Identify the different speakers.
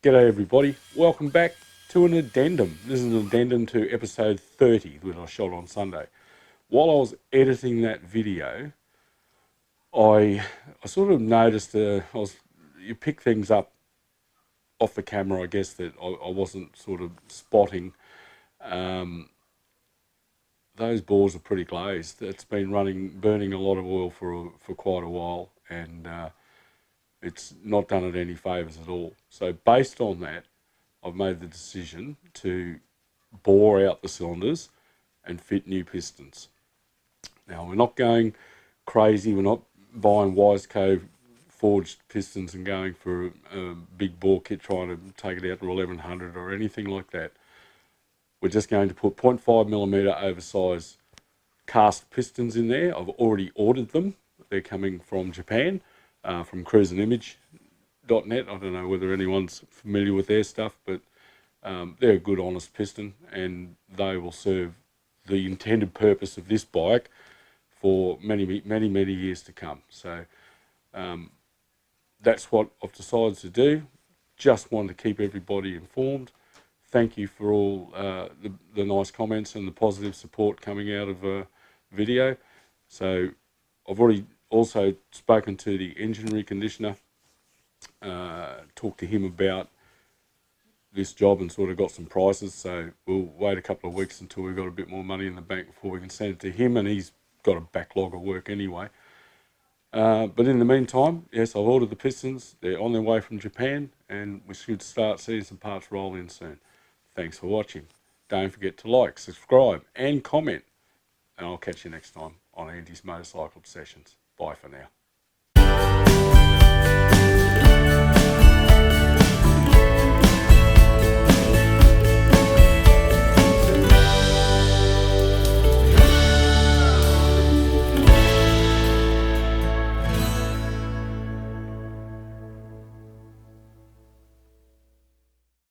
Speaker 1: G'day everybody, welcome back to an addendum. This is an addendum to episode 30 that I shot on Sunday. While I was editing that video, I sort of noticed you pick things up off the camera, I guess, that I wasn't sort of spotting. Those bores are pretty glazed. It's been burning a lot of oil for quite a while, and it's not done it any favours at all. So based on that, I've made the decision to bore out the cylinders and fit new pistons. Now, we're not going crazy. We're not buying Wiseco forged pistons and going for a big bore kit, trying to take it out to 1100 or anything like that. We're just going to put 0.5mm oversized cast pistons in there. I've already ordered them. They're coming from Japan, from cruiseandimage.net. I don't know whether anyone's familiar with their stuff, but they're a good, honest piston, and they will serve the intended purpose of this bike for many years to come. So that's what I've decided to do. Just wanted to keep everybody informed. Thank you for all the nice comments and the positive support coming out of the video. So I've already also spoken to the engine reconditioner, talked to him about this job and sort of got some prices. So we'll wait a couple of weeks until we've got a bit more money in the bank before we can send it to him, and he's got a backlog of work anyway. But in the meantime, yes, I've ordered the pistons. They're on their way from Japan, and we should start seeing some parts roll in soon. Thanks for watching. Don't forget to like, subscribe and comment, and I'll catch you next time on Andy's Motorcycle Obsessions. Bye for now.